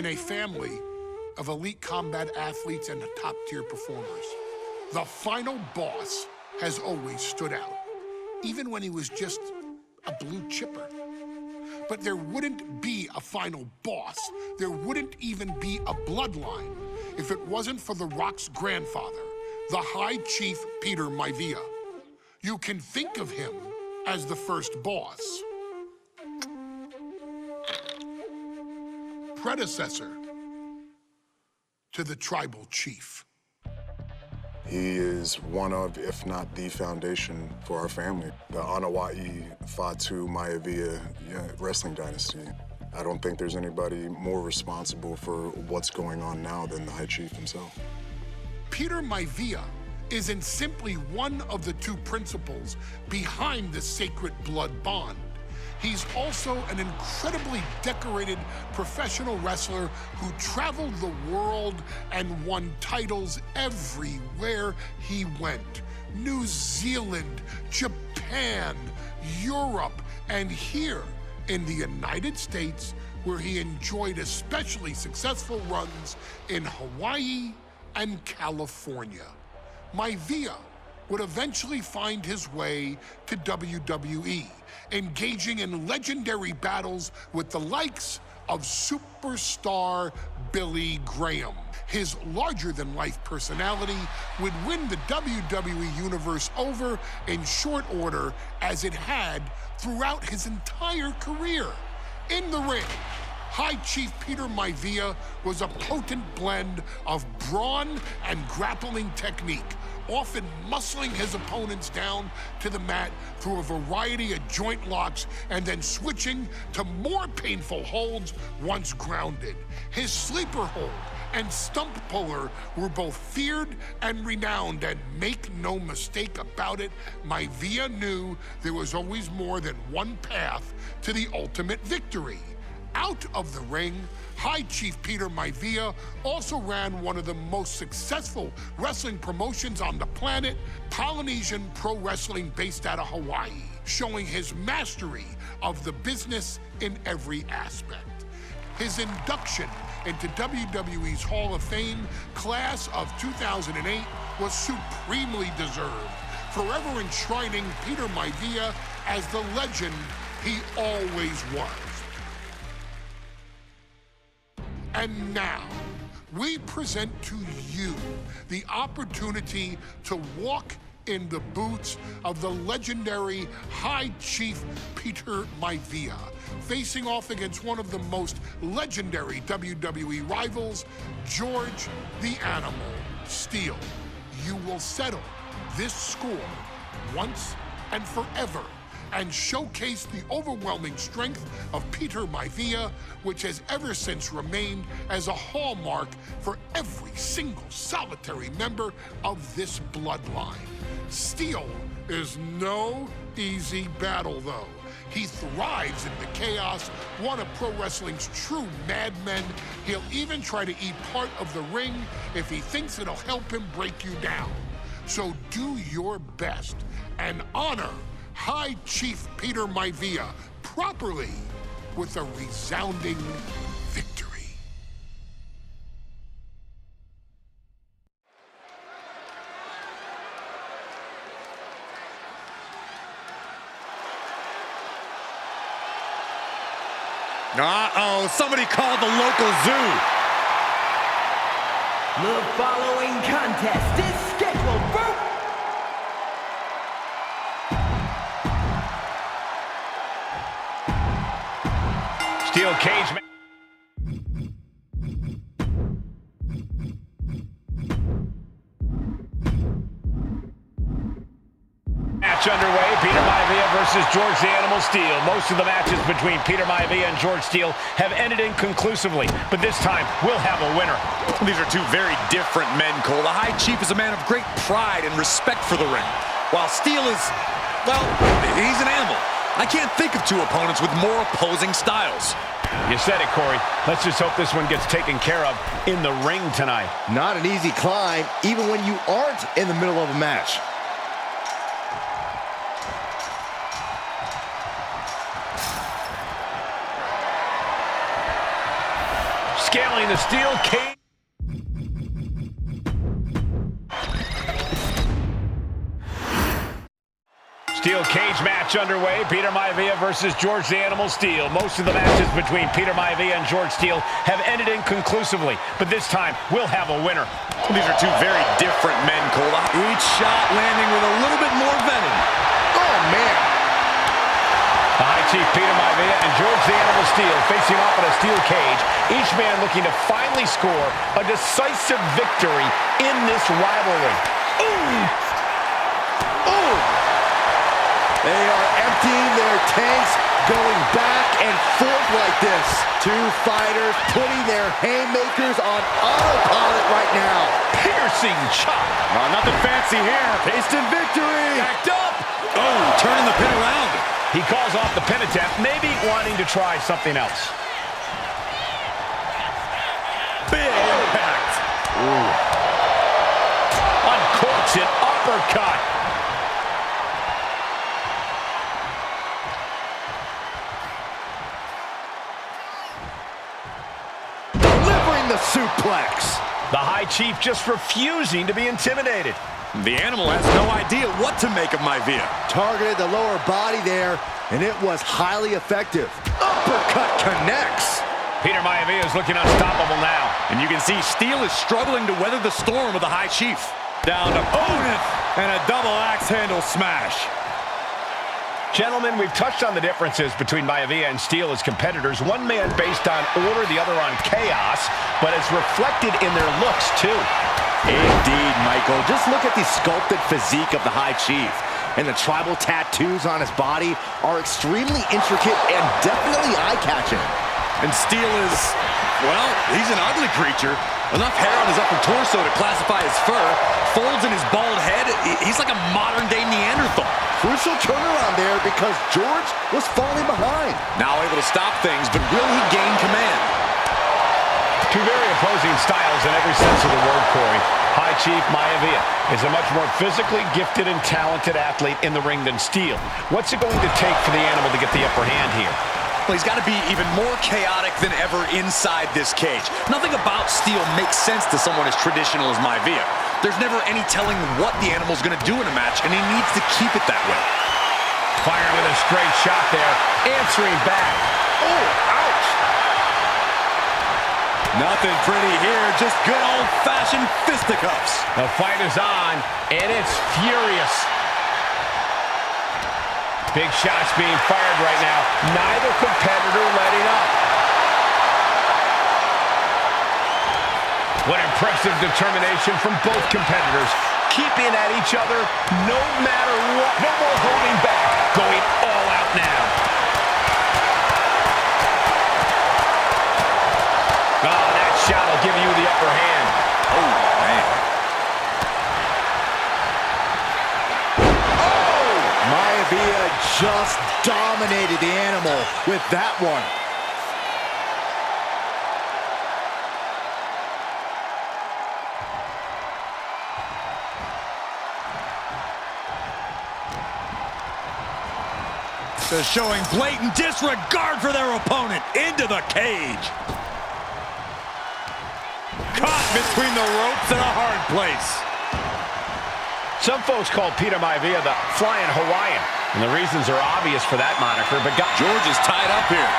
in a family of elite combat athletes and top-tier performers. The final boss has always stood out, even when he was just a blue chipper. But there wouldn't be a final boss, there wouldn't even be a bloodline if it wasn't for The Rock's grandfather, the High Chief Peter Maivia. You can think of him as the first boss. Predecessor to the tribal chief. He is one of, if not the foundation for our family. The Anawa'i Fatu Maivia wrestling dynasty. I don't think there's anybody more responsible for what's going on now than the High Chief himself. Peter Maivia isn't simply one of the two principals behind the sacred blood bond. He's also an incredibly decorated professional wrestler who traveled the world and won titles everywhere he went. New Zealand, Japan, Europe, and here in the United States, where he enjoyed especially successful runs in Hawaii and California. Maivia would eventually find his way to WWE, engaging in legendary battles with the likes of superstar Billy Graham. His larger-than-life personality would win the WWE Universe over in short order, as it had throughout his entire career. In the ring, High Chief Peter Maivia was a potent blend of brawn and grappling technique, often muscling his opponents down to the mat through a variety of joint locks and then switching to more painful holds once grounded. His sleeper hold and stump puller were both feared and renowned, and make no mistake about it, Maivia knew there was always more than one path to the ultimate victory. Out of the ring, High Chief Peter Maivia also ran one of the most successful wrestling promotions on the planet, Polynesian Pro Wrestling, based out of Hawaii, showing his mastery of the business in every aspect. His induction into WWE's Hall of Fame class of 2008 was supremely deserved, forever enshrining Peter Maivia as the legend he always was. And now, we present to you the opportunity to walk in the boots of the legendary High Chief Peter Maivia, facing off against one of the most legendary WWE rivals, George the Animal Steele. You will settle this score once and forever, and showcase the overwhelming strength of Peter Maivia, which has ever since remained as a hallmark for every single solitary member of this bloodline. Steele is no easy battle, though. He thrives in the chaos, one of pro wrestling's true madmen. He'll even try to eat part of the ring if he thinks it'll help him break you down. So do your best and honor High Chief Peter Maivia properly with a resounding victory. Uh-oh, somebody called the local zoo. The following contest is scheduled for steel cage match. Underway, Peter Maivia versus George the Animal Steele. Most of the matches between Peter Maivia and George Steele have ended inconclusively, but this time we'll have a winner. These are two very different men, Cole. The High Chief is a man of great pride and respect for the ring, while Steele is, well, he's an animal. I can't think of two opponents with more opposing styles. You said it, Corey. Let's just hope this one gets taken care of in the ring tonight. Not an easy climb, even when you aren't in the middle of a match. Scaling entering the steel cage. Steel cage match underway. Peter Maivia versus George the Animal Steele. Most of the matches between Peter Maivia and George Steele have ended inconclusively, but this time we'll have a winner. These are two very different men, Cole. Each shot landing with a little bit more venom. Oh, man. The High Chief Peter Maivia and George the Animal Steele facing off in a steel cage, each man looking to finally score a decisive victory in this rivalry. Ooh! Ooh! They are emptying their tanks, going back and forth like this. Two fighters putting their haymakers on autopilot right now. Piercing chop. Nothing fancy here. Tasting victory. Backed up. Oh, turning the pin around. He calls off the pin attempt, maybe wanting to try something else. Big impact. Ooh. Uncorks it, uppercut. Delivering the suplex. The High Chief just refusing to be intimidated. The Animal has no idea what to make of Maivia. Targeted the lower body there, and it was highly effective. Uppercut connects. Peter Maivia is looking unstoppable now. And you can see Steele is struggling to weather the storm of the High Chief. Down to opponent and a double axe handle smash. Gentlemen, we've touched on the differences between Maivia and Steele as competitors. One man based on order, the other on chaos, but it's reflected in their looks, too. Indeed, Michael. Just look at the sculpted physique of the High Chief. And the tribal tattoos on his body are extremely intricate and definitely eye-catching. And Steele is, well, he's an ugly creature. Enough hair on his upper torso to classify as fur. Folds in his bald head. He's like a modern-day Neanderthal. Crucial turnaround there because George was falling behind. Now able to stop things, but will he gain command? Two very opposing styles in every sense of the word, Corey. High Chief Maivia is a much more physically gifted and talented athlete in the ring than Steele. What's it going to take for the Animal to get the upper hand here? Well, he's got to be even more chaotic than ever inside this cage. Nothing about Steele makes sense to someone as traditional as Maivia. There's never any telling what the Animal's going to do in a match, and he needs to keep it that way. Firing with a straight shot there, answering back. Oh, ouch! Nothing pretty here, just good old-fashioned fisticuffs. The fight is on, and it's furious. Big shots being fired right now. Neither competitor letting up. What impressive determination from both competitors. Keeping at each other no matter what. No more holding back. Going all out now. Oh, that shot will give you the upper hand. Oh, man. Maivia just dominated the Animal with that one. They're showing blatant disregard for their opponent into the cage. Caught between the ropes in a hard place. Some folks call Peter Maivia the Flying Hawaiian, and the reasons are obvious for that moniker, but George is tied up here.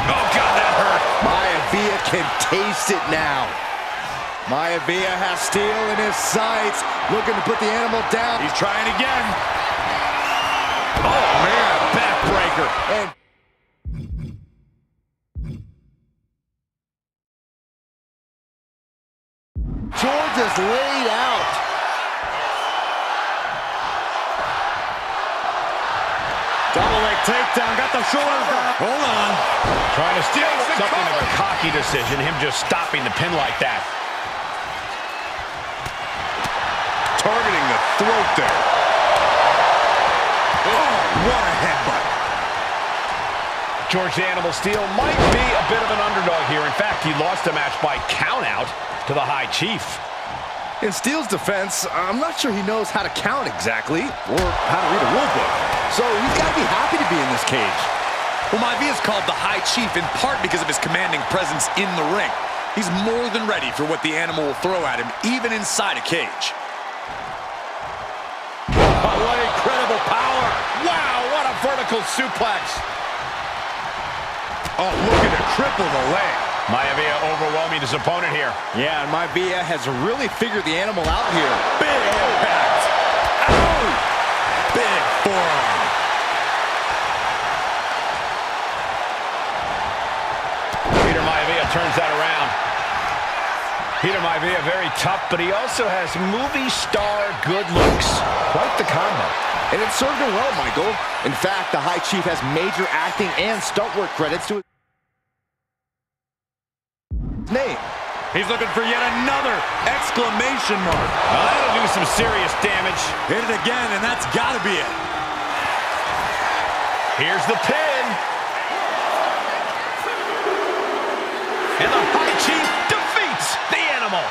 Oh, God, that hurt. Maivia can taste it now. Maivia has Steele in his sights, looking to put the Animal down. He's trying again. Oh, man, backbreaker. And George is laid out. Double leg takedown, got the shoulders down. Hold on. trying to steal something of a cocky decision, him just stopping the pin like that. Targeting the throat there. Oh, what a headbutt. George the Animal Steele might be a bit of an underdog here. In fact, he lost the match by countout to the High Chief. In Steele's defense, I'm not sure he knows how to count exactly or how to read a rule book. So he's got to be happy to be in this cage. Well, Maivia's called the High Chief in part because of his commanding presence in the ring. He's more than ready for what the animal will throw at him, even inside a cage. Oh, what incredible power. Wow, what a vertical suplex. Oh, looking to cripple the leg. Maivia overwhelming his opponent here. Yeah, and Maivia has really figured the animal out here. Big impact. Ow! Big forearm. Maivia turns that around. Peter Maivia very tough, but he also has movie star good looks. Quite the combo. And it served him well, Michael. In fact, the High Chief has major acting and stunt work credits to his name. He's looking for yet another exclamation mark. Well, that'll do some serious damage. Hit it again, and that's got to be it. Here's the pin. And the High Chief defeats the animal.